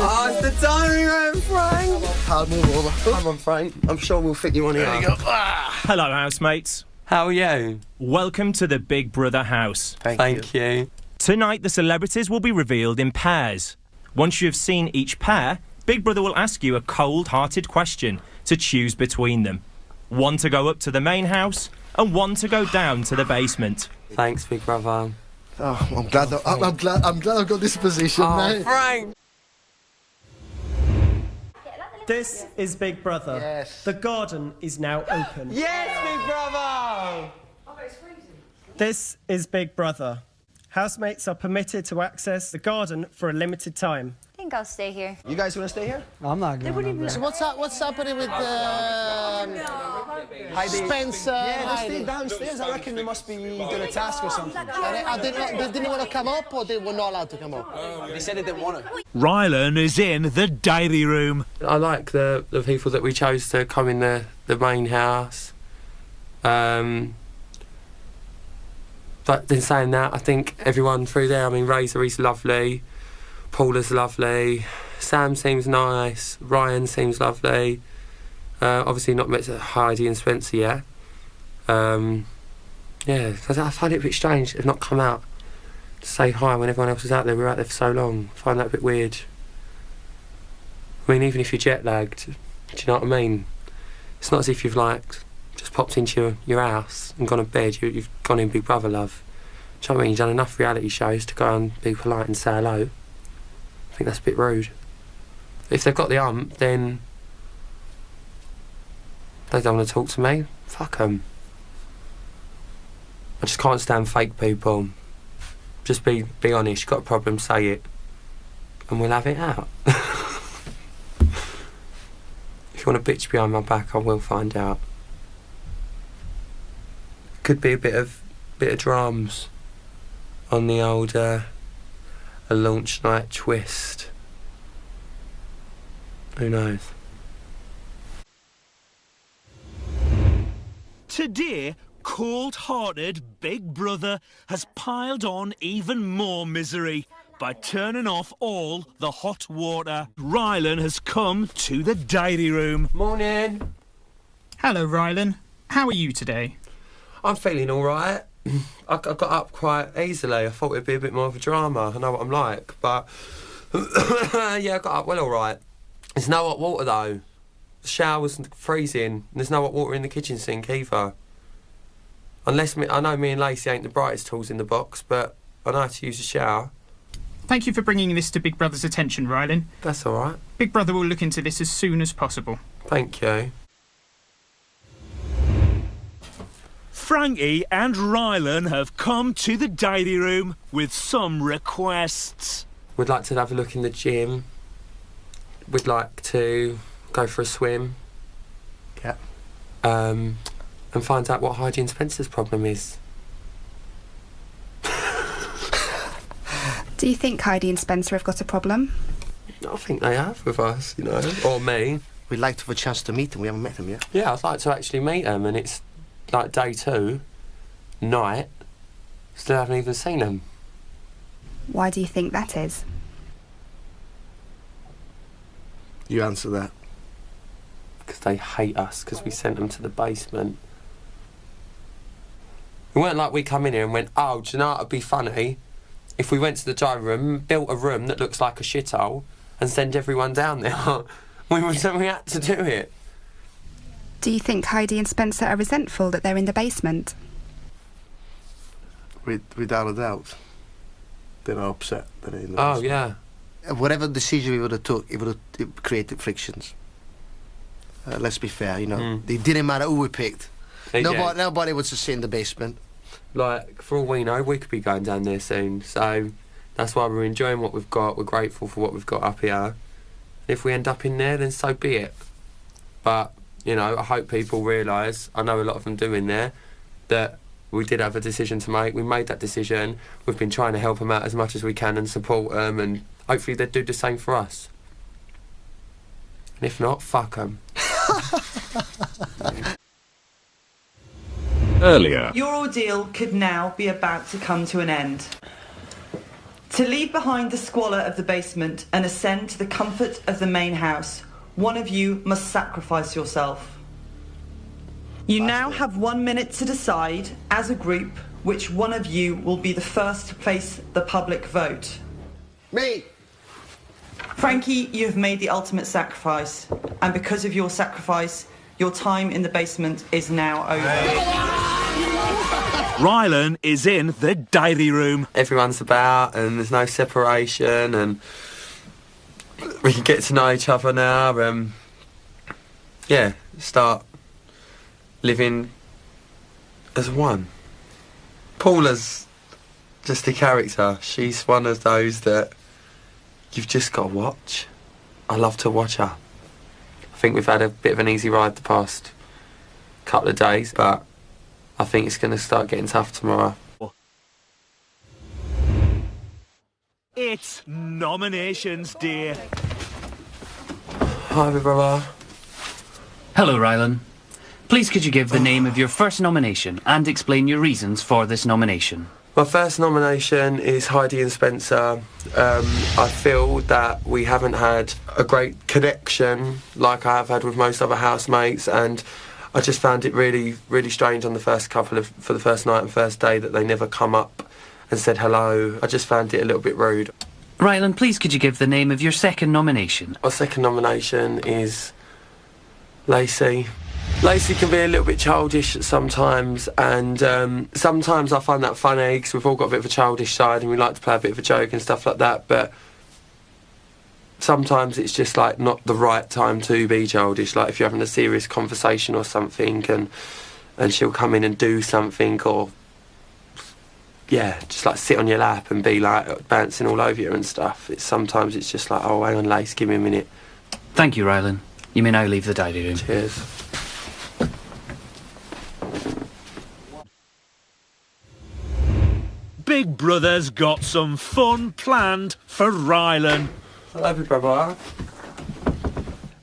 Oh, it's the diary room, Frank. Hard move over. Come on, Frank. I'm sure we'll fit you on here. There you go. Hello, housemates. How are you? Welcome to the Big Brother house. Thank you. Tonight, the celebrities will be revealed in pairs. Once you have seen each pair, Big Brother will ask you a cold-hearted question to choose between them. One to go up to the main house and one to go down to the basement. Thanks, Big Brother. Oh, I'm glad I've got this position, mate. Frank! This is Big Brother. Yes. The garden is now open. Yes, Big Brother! This is Big Brother. Housemates are permitted to access the garden for a limited time. I think I'll stay here. You guys want to stay here? I'm not going. So what's happening with Spencer? Yeah, Heidi? they stayed downstairs. I reckon they must be doing a task or something. They didn't want to come up, or they were not allowed to come up? They said they didn't want to. Rylan is in the diary room. I like the people that we chose to come in the main house. But in saying that, I think everyone through there, I mean, Razor is lovely, Paula's lovely, Sam seems nice, Ryan seems lovely. Obviously not met Heidi and Spencer yet. Yeah, I find it a bit strange they've not come out to say hi when everyone else was out there. We were out there for so long. I find that a bit weird. I mean, even if you're jet lagged, do you know what I mean? It's not as if you've just popped into your house and gone to bed. You've gone in Big Brother love. Do you know what I mean? You've done enough reality shows to go and be polite and say hello. I think that's a bit rude. If they've got the then they don't want to talk to me. Fuck them. I just can't stand fake people. Just be honest. You've got a problem, say it, and we'll have it out. If you want to bitch behind my back, I will find out. Could be a bit of drums on the old a launch night twist. Who knows? Today, cold-hearted Big Brother has piled on even more misery by turning off all the hot water. Rylan has come to the diary room. Morning. Hello, Rylan. How are you today? I'm feeling all right. I got up quite easily. I thought it'd be a bit more of a drama. I know what I'm like, but yeah, I got up well all right. There's no hot water though. The shower's freezing. And there's no hot water in the kitchen sink either. Unless I know me and Lacey ain't the brightest tools in the box, but I know how to use a shower. Thank you for bringing this to Big Brother's attention, Rylan. That's all right. Big Brother will look into this as soon as possible. Thank you. Frankie and Rylan have come to the diary room with some requests. We'd like to have a look in the gym. We'd like to go for a swim. Yeah. And find out what Heidi and Spencer's problem is. Do you think Heidi and Spencer have got a problem? I think they have with us, you know, or me. We'd like to have a chance to meet them. We haven't met them yet. Yeah, I'd like to actually meet them, and it's like day 2, night. Still haven't even seen them. Why do you think that is? You answer that. Because they hate us, because we sent them to the basement. It weren't like we come in here and went, oh, do you know what would be funny? If we went to the diary room, built a room that looks like a shithole, and send everyone down there. we had to do it. Do you think Heidi and Spencer are resentful that they're in the basement? Without a doubt. They're upset that they're in the basement. Yeah. Whatever decision we would have took, it would have created frictions. Let's be fair, you know. It didn't matter who we picked. Nobody wants to sit in the basement. Like, for all we know, we could be going down there soon. So that's why we're enjoying what we've got. We're grateful for what we've got up here. If we end up in there, then so be it. But, you know, I hope people realise, I know a lot of them do in there, that we did have a decision to make. We made that decision. We've been trying to help them out as much as we can and support them, and hopefully they'd do the same for us. And if not, fuck them. Earlier. Your ordeal could now be about to come to an end. To leave behind the squalor of the basement and ascend to the comfort of the main house, one of you must sacrifice yourself. You now have 1 minute to decide, as a group, which one of you will be the first to face the public vote. Me! Frankie, you have made the ultimate sacrifice, and because of your sacrifice, your time in the basement is now over. Rylan is in the diary room. Everyone's about and there's no separation and we can get to know each other now and yeah, start living as one. Paula's just a character. She's one of those that you've just got to watch. I love to watch her. I think we've had a bit of an easy ride the past couple of days, but I think it's going to start getting tough tomorrow. It's nominations day. Hi, brother. Hello, Rylan. Please could you give the name of your first nomination and explain your reasons for this nomination? My first nomination is Heidi and Spencer. I feel that we haven't had a great connection like I have had with most other housemates, and I just found it really, really strange on the first for the first night and first day that they never come up and said hello. I just found it a little bit rude. Rylan, please could you give the name of your second nomination? My second nomination is Lacey. Lacey can be a little bit childish sometimes, and sometimes I find that funny because we've all got a bit of a childish side and we like to play a bit of a joke and stuff like that, but sometimes it's just like not the right time to be childish, like if you're having a serious conversation or something and she'll come in and do something, or yeah, just like sit on your lap and be like bouncing all over you and stuff. Sometimes it's just like, oh, hang on, Lace, give me a minute. Thank you, Rylan. You may now leave the diary room. Cheers. Big Brother's got some fun planned for Rylan. Hello, big brother.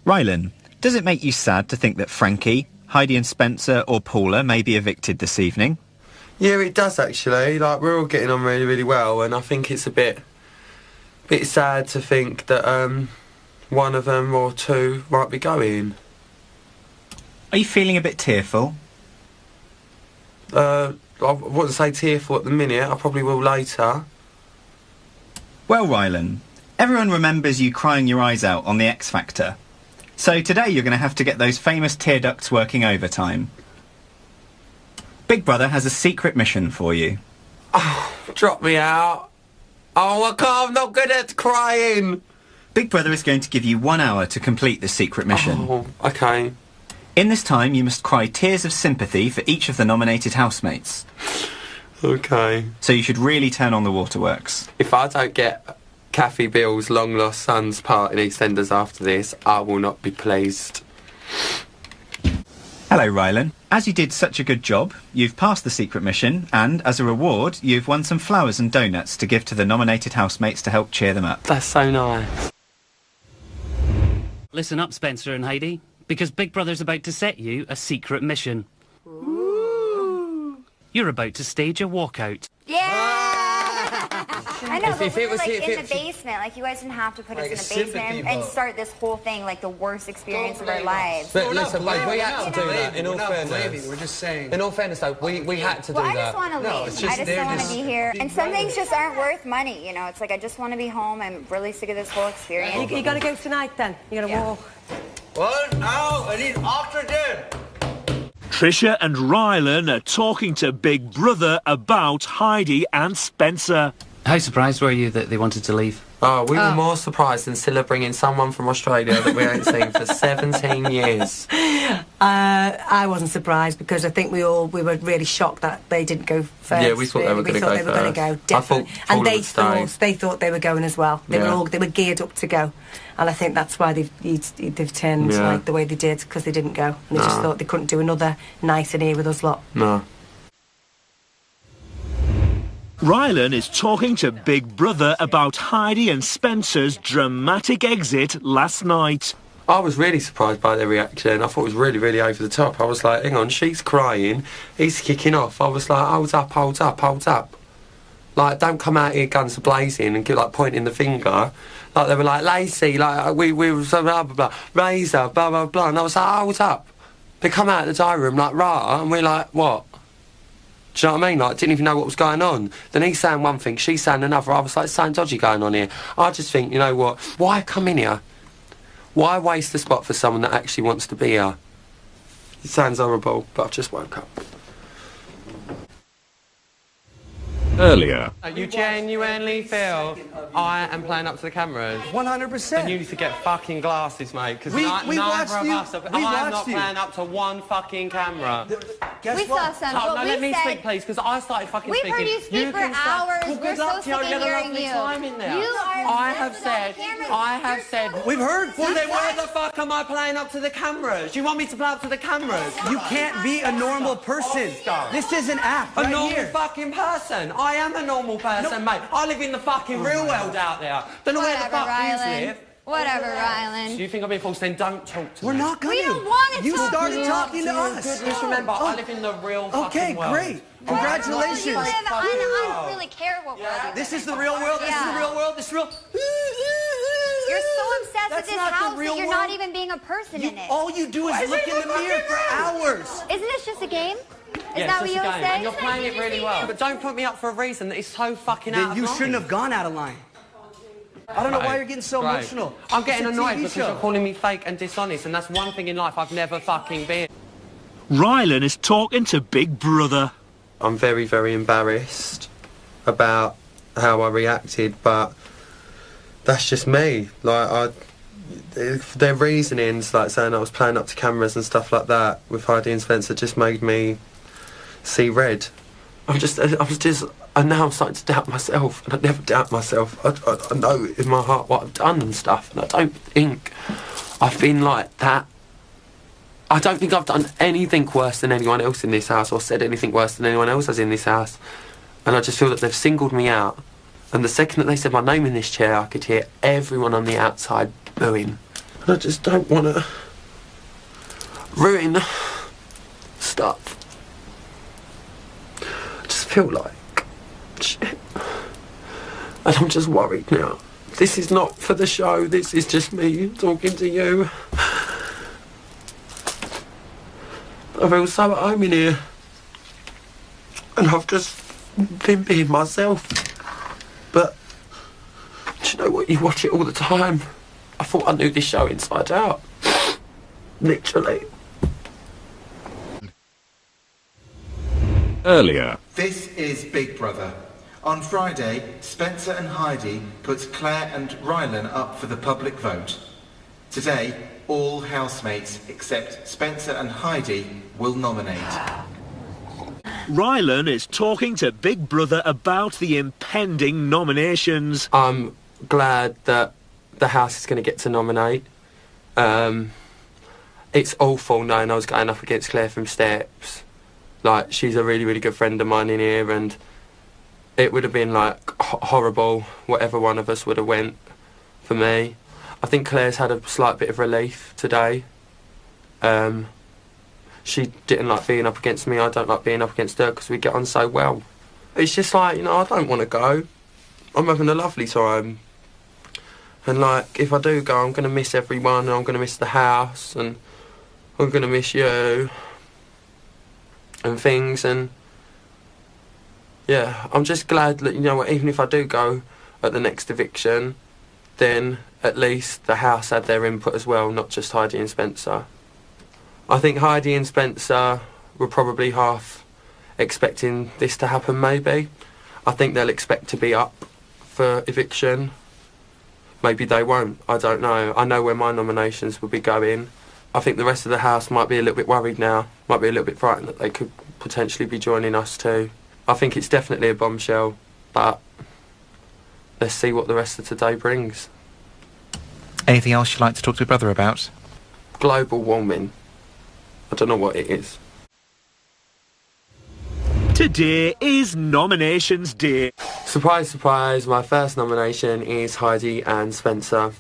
Rylan, does it make you sad to think that Frankie, Heidi and Spencer or Paula may be evicted this evening? Yeah, it does actually. Like, we're all getting on really, really well, and I think it's a bit sad to think that one of them or two might be going. Are you feeling a bit tearful? I wouldn't say tearful at the minute. I probably will later. Well, Rylan, everyone remembers you crying your eyes out on the X Factor. So today you're going to have to get those famous tear ducts working overtime. Big Brother has a secret mission for you. Oh, drop me out. Oh, I can't. I'm not good at crying. Big Brother is going to give you 1 hour to complete the secret mission. Oh, okay. In this time, you must cry tears of sympathy for each of the nominated housemates. Okay. So you should really turn on the waterworks. If I don't get Kathy Bill's long lost son's part in EastEnders after this, I will not be pleased. Hello, Rylan. As you did such a good job, you've passed the secret mission, and as a reward, you've won some flowers and donuts to give to the nominated housemates to help cheer them up. That's so nice. Listen up, Spencer and Heidi, because Big Brother's about to set you a secret mission. Ooh. You're about to stage a walkout. Yeah! I know, but we were like in the basement. Like, you guys didn't have to put us in the basement and start this whole thing, like the worst experience of our lives. But listen, like, we had to do that, in all fairness. We're just saying. In all fairness, though, we had to do that. I just want to leave. I just don't want to be here. And some things just aren't worth money, you know? It's like, I just want to be home. I'm really sick of this whole experience. You gotta go tonight, then. You gotta walk. Well, now I need oxygen. Tricia and Rylan are talking to Big Brother about Heidi and Spencer. How surprised were you that they wanted to leave? Oh, we were more surprised than Scylla bringing someone from Australia that we ain't seen for 17 years. I wasn't surprised because I think we were really shocked that they didn't go first. Yeah, we thought they were going to go first. We thought they were going to go, definitely. And they thought they were going as well. They were geared up to go. And I think that's why they've turned like the way they did, because they didn't go. And they just thought they couldn't do another night in here with us lot. No. Rylan is talking to Big Brother about Heidi and Spencer's dramatic exit last night. I was really surprised by their reaction. I thought it was really, really over the top. I was like, hang on, she's crying, he's kicking off. I was like, hold up, hold up, hold up. Like, don't come out here guns blazing and give, like, pointing the finger. Like, they were like, Lacey, like, we were so blah, blah, blah, Razor, blah, blah, blah. And I was like, oh, what's up? They come out of the diary room like, rah, and we're like, what? Do you know what I mean? Like, didn't even know what was going on. Then he's saying one thing, she's saying another. I was like, something dodgy going on here. I just think, you know what? Why come in here? Why waste the spot for someone that actually wants to be here? It sounds horrible, but I've just woke up. Earlier. You genuinely feel I am playing up to the cameras? 100%. Then you need to get fucking glasses, mate, because we neither watched of you. us are, I'm not playing up to one fucking camera. We saw some, no, but let we me said... speak, please, because I started fucking We've speaking. heard you speak for hours. Well, We're so sick of hearing you. Time in there. You are I have said... We've heard. Well, then where the fuck am I playing up to the cameras? You want me to play up to the cameras? You can't be a normal person. This is an act right A normal here. fucking person. I am a normal person, mate. I live in the fucking real world out there. Don't know where the fuck you live. Whatever, Rylan. Do you think I'm being false? Then don't talk to me. We're not going We to. don't want to You talk started to you. talking to us. Just remember, I live in the real fucking world. Okay, great. Congratulations. You live, I don't really care what world you live This is in. the real world. This is the real world. This is real. You're so obsessed That's with this not the house real that you're world. not even being a person in it. All you do is look in the mirror for hours. Isn't this just a game? Is Yeah, that what it's you just a would game, say? and you're playing it really well. But don't put me up for a reason that is so fucking out Then of you line. shouldn't have gone out of line. I don't know why you're getting so Great. emotional. I'm getting It's a annoyed TV because show. you're calling me fake and dishonest, and that's one thing in life I've never fucking been. Rylan is talking to Big Brother. I'm very, very embarrassed about how I reacted, but that's just me. Like, their reasonings, like saying I was playing up to cameras and stuff like that with Heidi and Spencer, just made me see red. And now I'm starting to doubt myself, and I never doubt myself. I know in my heart what I've done and stuff, and I don't think I've been like that. I don't think I've done anything worse than anyone else in this house, or said anything worse than anyone else has in this house. And I just feel that they've singled me out. And the second that they said my name in this chair, I could hear everyone on the outside booing. And I just don't want to ruin stuff. I just feel like shit. And I'm just worried now. This is not for the show, this is just me talking to you. I feel so at home in here. And I've just been being myself. But, do you know what? You watch it all the time. I thought I knew this show inside out. Literally. Earlier. This is Big Brother. On Friday, Spencer and Heidi put Claire and Rylan up for the public vote. Today, all housemates except Spencer and Heidi will nominate. Rylan is talking to Big Brother about the impending nominations. I'm glad that the house is going to get to nominate. It's awful knowing I was going up against Claire from Steps. Like, she's a really, really good friend of mine in here, and it would have been, like, horrible, whatever one of us would have went for me. I think Claire's had a slight bit of relief today. She didn't like being up against me. I don't like being up against her because we get on so well. It's just like, you know, I don't want to go. I'm having a lovely time. And, like, if I do go, I'm going to miss everyone, and I'm going to miss the house, and I'm going to miss you and things, and yeah, I'm just glad that, you know what, even if I do go at the next eviction, then at least the house had their input as well, not just Heidi and Spencer. I think Heidi and Spencer were probably half expecting this to happen, maybe. I think they'll expect to be up for eviction. Maybe they won't, I don't know. I know where my nominations will be going. I think the rest of the house might be a little bit worried now, might be a little bit frightened that they could potentially be joining us too. I think it's definitely a bombshell, but let's see what the rest of today brings. Anything else you'd like to talk to your brother about? Global warming. I don't know what it is. Today is nominations day. Surprise, surprise, my first nomination is Heidi and Spencer.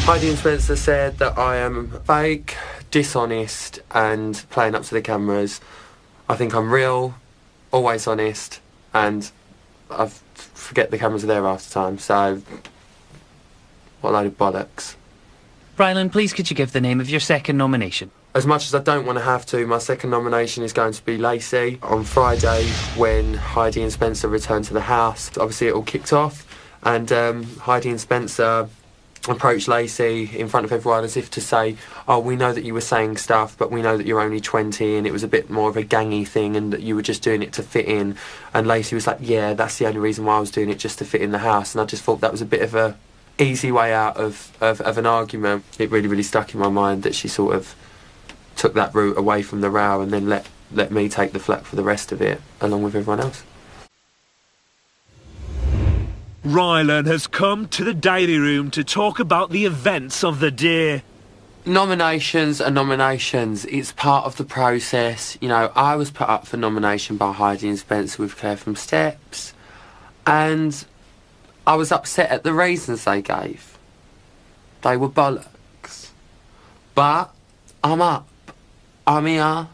Heidi and Spencer said that I am fake, dishonest and playing up to the cameras. I think I'm real, always honest, and I forget the cameras are there after time, so what a load of bollocks. Rylan, please could you give the name of your second nomination? As much as I don't want to have to, my second nomination is going to be Lacey. On Friday, when Heidi and Spencer returned to the house, obviously it all kicked off, and Heidi and Spencer approached Lacey in front of everyone as if to say, oh, we know that you were saying stuff, but we know that you're only 20 and it was a bit more of a gangy thing and that you were just doing it to fit in. And Lacey was like, yeah, that's the only reason why I was doing it, just to fit in the house. And I just thought that was a bit of a easy way out of an argument. It really, really stuck in my mind that she sort of took that route away from the row and then let me take the flak for the rest of it, along with everyone else. Rylan has come to the diary room to talk about the events of the day. Nominations are nominations. It's part of the process. You know, I was put up for nomination by Heidi and Spencer with Claire from Steps, and I was upset at the reasons they gave. They were bollocks. But I'm up. I'm here.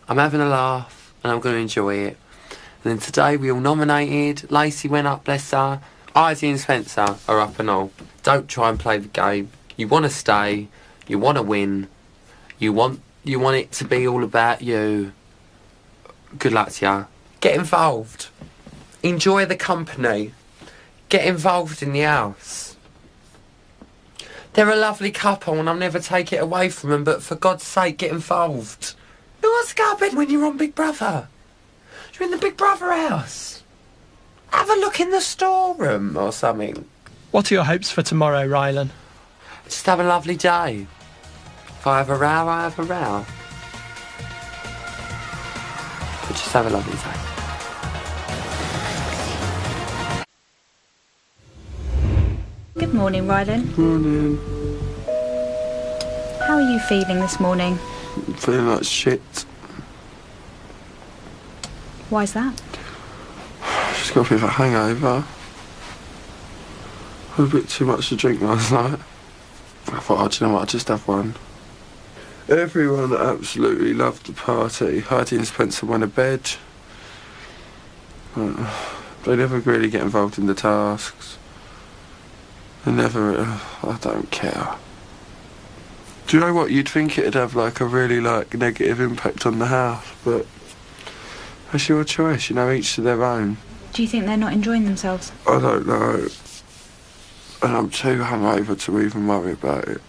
I'm having a laugh, and I'm going to enjoy it. And then today we all nominated. Lacey went up, bless her. Heidi and Spencer are up and all. Don't try and play the game. You want to stay. You want to win. You want it to be all about you. Good luck to you. Get involved. Enjoy the company. Get involved in the house. They're a lovely couple and I'll never take it away from them, but for God's sake, get involved. Who wants to go to bed when you're on Big Brother? You're in the Big Brother house. Have a look in the storeroom or something. What are your hopes for tomorrow, Rylan? Just have a lovely day. If I have a row, I have a row. But just have a lovely day. Good morning, Rylan. Morning. How are you feeling this morning? I'm feeling like shit. Why's that? Just got a bit of a hangover. Had a bit too much to drink last night. I thought, oh, do you know what, I'll just have one. Everyone absolutely loved the party. Heidi and Spencer went to bed. They never really get involved in the tasks. They never... I don't care. Do you know what? You'd think it'd have, like, a really, like, negative impact on the house, but... That's your choice, you know, each to their own. Do you think they're not enjoying themselves? I don't know. And I'm too hungover to even worry about it.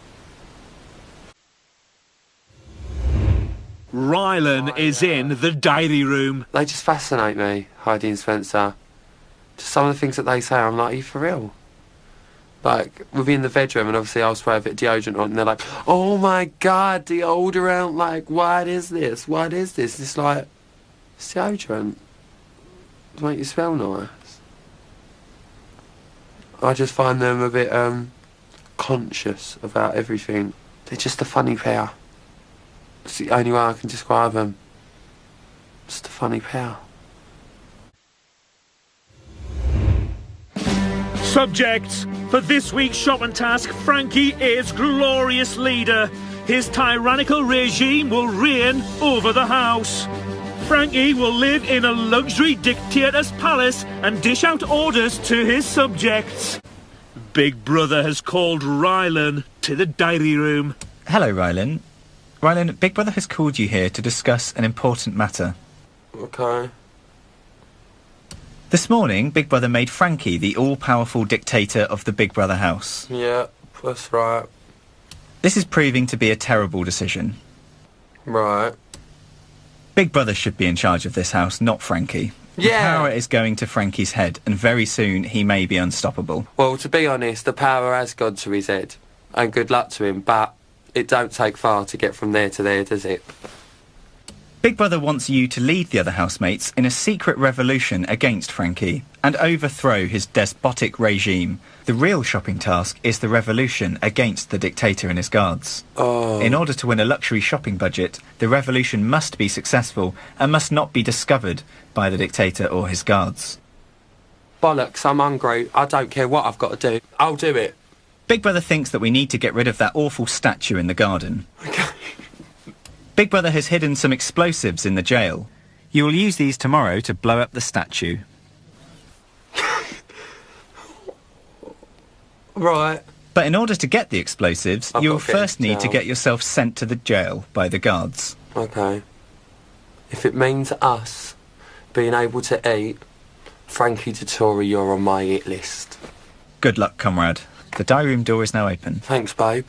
Rylan is in the diary room. They just fascinate me, Heidi and Spencer. Just some of the things that they say, I'm like, are you for real? Like, we'll be in the bedroom and obviously I'll spray a bit of deodorant on and they're like, oh my God, deodorant, like, what is this? What is this? It's like, it's deodorant. To make you smell nice. I just find them a bit conscious about everything. They're just a funny pair. It's the only way I can describe them. Just a funny pair. Subjects. For this week's shopping task, Frankie is glorious leader. His tyrannical regime will reign over the house. Frankie will live in a luxury dictator's palace and dish out orders to his subjects. Big Brother has called Rylan to the diary room. Hello, Rylan. Rylan, Big Brother has called you here to discuss an important matter. Okay. This morning, Big Brother made Frankie the all-powerful dictator of the Big Brother house. Yeah, that's right. This is proving to be a terrible decision. Right. Big Brother should be in charge of this house, not Frankie. Yeah. The power is going to Frankie's head, and very soon he may be unstoppable. Well, to be honest, the power has gone to his head. And good luck to him, but it don't take far to get from there to there, does it? Big Brother wants you to lead the other housemates in a secret revolution against Frankie and overthrow his despotic regime. The real shopping task is the revolution against the dictator and his guards. Oh. In order to win a luxury shopping budget, the revolution must be successful and must not be discovered by the dictator or his guards. Bollocks, I'm hungry. I don't care what I've got to do. I'll do it. Big Brother thinks that we need to get rid of that awful statue in the garden. Okay. Big Brother has hidden some explosives in the jail. You will use these tomorrow to blow up the statue. Right. But in order to get the explosives, you'll first need to get yourself sent to the jail by the guards. Okay. If it means us being able to eat, Frankie Dettori, you're on my hit list. Good luck, comrade. The diary room door is now open. Thanks, babe.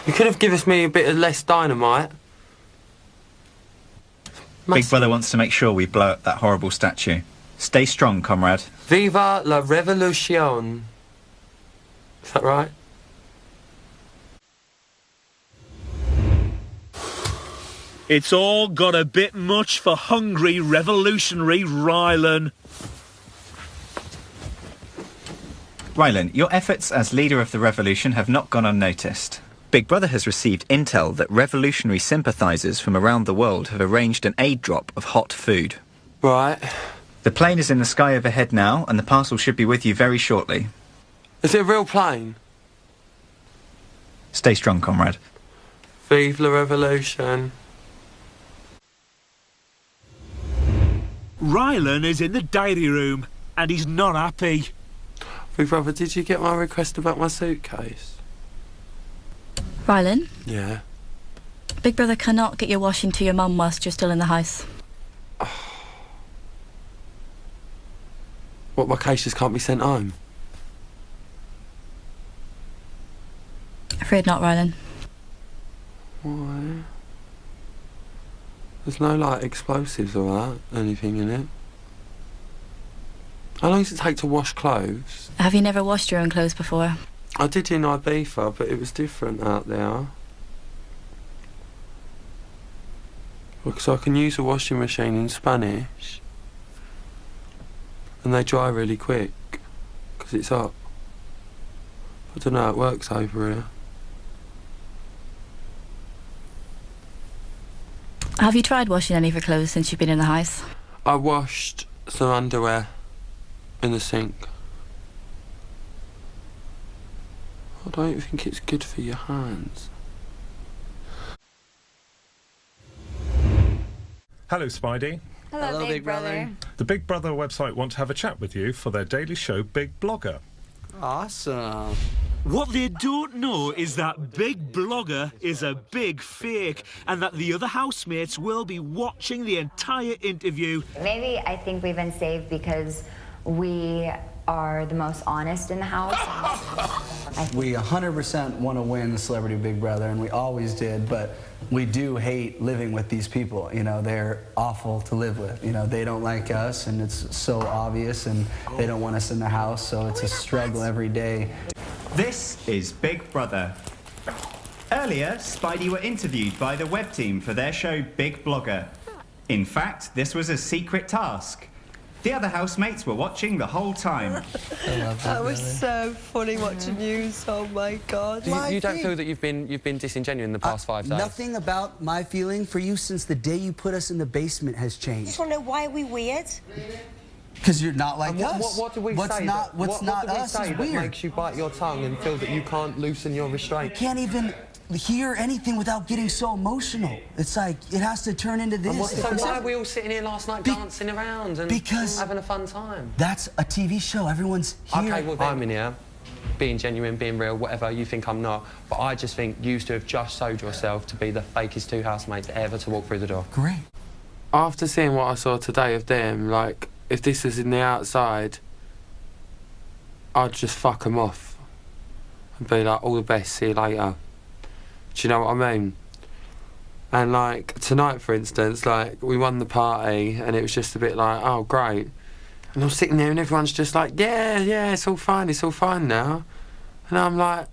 You could have given me a bit of less dynamite. Big Brother wants to make sure we blow up that horrible statue. Stay strong, comrade. Viva la revolution. Is that right? It's all got a bit much for hungry revolutionary Rylan. Rylan, your efforts as leader of the revolution have not gone unnoticed. Big Brother has received intel that revolutionary sympathisers from around the world have arranged an aid drop of hot food. Right. The plane is in the sky overhead now, and the parcel should be with you very shortly. Is it a real plane? Stay strong, comrade. Vive la revolution. Rylan is in the diary room, and he's not happy. Big Brother, did you get my request about my suitcase? Rylan? Yeah. Big Brother cannot get your washing to your mum whilst you're still in the house. What, my cases can't be sent home? Afraid not, Rylan. Why? There's no, like, explosives or that, anything in it. How long does it take to wash clothes? Have you never washed your own clothes before? I did in Ibiza, but it was different out there. Because I can use a washing machine in Spanish, and they dry really quick, because it's hot. I don't know how it works over here. Have you tried washing any of your clothes since you've been in the house? I washed some underwear in the sink. I don't think it's good for your hands. Hello, Speidi. Hello, Big Brother. The Big Brother website want to have a chat with you for their daily show, Big Blogger. Awesome. What they don't know is that Big Blogger is a big fake, and that the other housemates will be watching the entire interview. Maybe I think we've been saved because we are the most honest in the house. We 100% want to win the Celebrity Big Brother, and we always did, but we do hate living with these people. You know, they're awful to live with. You know, they don't like us, and it's so obvious, and they don't want us in the house, so it's a struggle every day. This is Big Brother. Earlier, Speidi were interviewed by the web team for their show Big Blogger. In fact, this was a secret task. The other housemates were watching the whole time. That was so funny watching you. Oh my God! You don't feel that you've been disingenuous in the past 5 days? Nothing about my feeling for you since the day you put us in the basement has changed. I just want to know, why are we weird? Because you're not like us. What do we what's say? Not, what's what not do we us say is that weird. makes you bite your tongue and feel that you can't loosen your restraint? You can't even hear anything without getting so emotional. It's like it has to turn into this. So why are we all sitting here last night dancing around and having a fun time? That's a TV show. Everyone's here. Okay, well then, I'm in here, being genuine, being real, whatever. You think I'm not, but I just think you two have just showed yourself to be the fakest two housemates ever to walk through the door. Great. After seeing what I saw today of them, like, if this was in the outside, I'd just fuck them off and be like, all the best, see you later. Do you know what I mean? And like tonight, for instance, like we won the party and it was just a bit like, oh great. And I'm sitting there and everyone's just like, yeah, it's all fine now. And I'm like,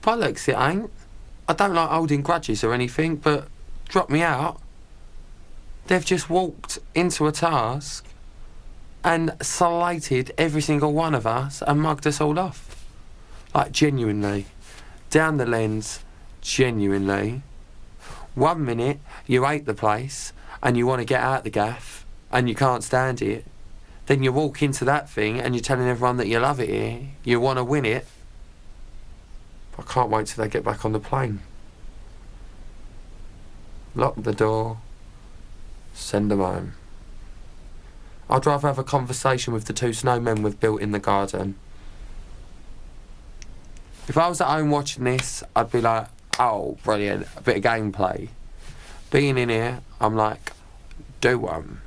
bollocks, it ain't. I don't like holding grudges or anything, but drop me out. They've just walked into a task and slated every single one of us and mugged us all off. Like, genuinely. Down the lens, genuinely. 1 minute, you hate the place and you want to get out the gaff and you can't stand it. then you walk into that thing and you're telling everyone that you love it here, you want to win it. I can't wait till they get back on the plane. Lock the door, send them home. I'd rather have a conversation with the 2 snowmen we've built in the garden. If I was at home watching this, I'd be like, oh, brilliant, a bit of gameplay. Being in here, I'm like, do one.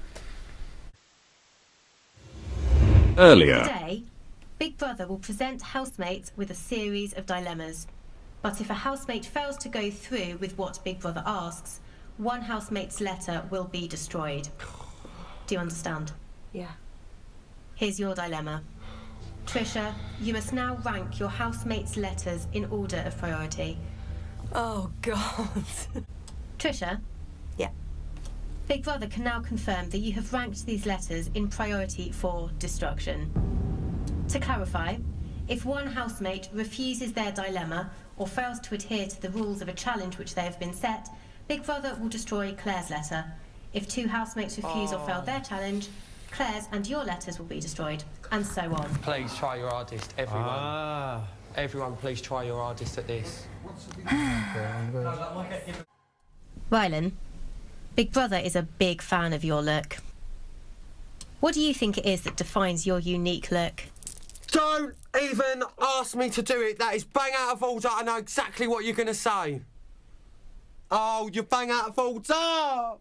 Earlier. Today, Big Brother will present housemates with a series of dilemmas. But if a housemate fails to go through with what Big Brother asks, one housemate's letter will be destroyed. Do you understand? Yeah. Here's your dilemma. Tricia, you must now rank your housemates' letters in order of priority. Oh, God. Tricia? Yeah. Big Brother can now confirm that you have ranked these letters in priority for destruction. To clarify, if one housemate refuses their dilemma or fails to adhere to the rules of a challenge which they have been set, Big Brother will destroy Claire's letter. If 2 housemates refuse or fail their challenge, Claire's and your letters will be destroyed, and so on. Please try your hardest, everyone. Everyone, please try your hardest at this. Rylan, Big Brother is a big fan of your look. What do you think it is that defines your unique look? Don't even ask me to do it. That is bang out of order. I know exactly what you're going to say. Oh, you're bang out of order.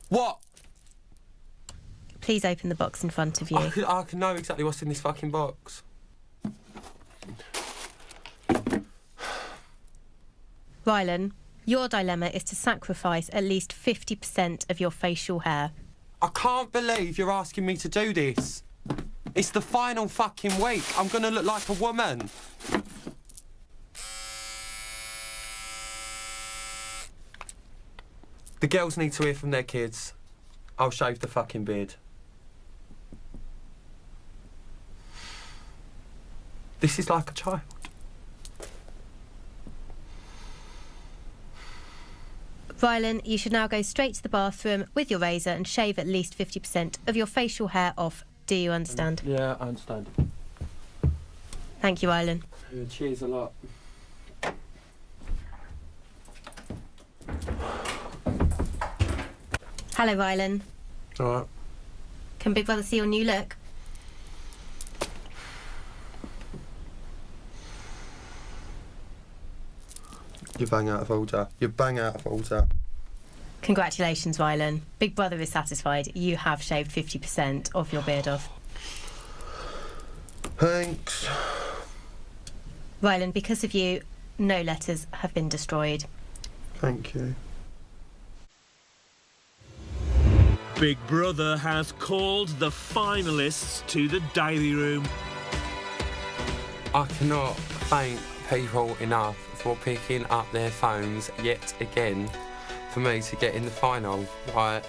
What? Please open the box in front of you. I can know exactly what's in this fucking box. Rylan, your dilemma is to sacrifice at least 50% of your facial hair. I can't believe you're asking me to do this. It's the final fucking week. I'm going to look like a woman. The girls need to hear from their kids. I'll shave the fucking beard. This is like a child. Rylan, you should now go straight to the bathroom with your razor and shave at least 50% of your facial hair off. Do you understand? Yeah, I understand. Thank you, Rylan. Yeah, cheers a lot. Hello, Rylan. All right. Can Big Brother see your new look? You bang out of order. You bang out of order. Congratulations, Rylan. Big Brother is satisfied. You have shaved 50% of your beard off. Thanks. Rylan, because of you, no letters have been destroyed. Thank you. Big Brother has called the finalists to the diary room. I cannot thank people enough for picking up their phones yet again for me to get in the final. Like,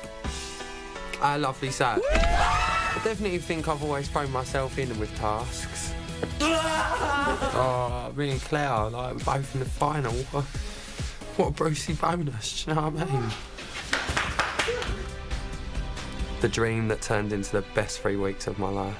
how lovely is that? I definitely think I've always thrown myself in with tasks. Oh, me and Claire, like, we're both in the final. What a Brucey bonus, do you know what I mean? The dream that turned into the best 3 weeks of my life.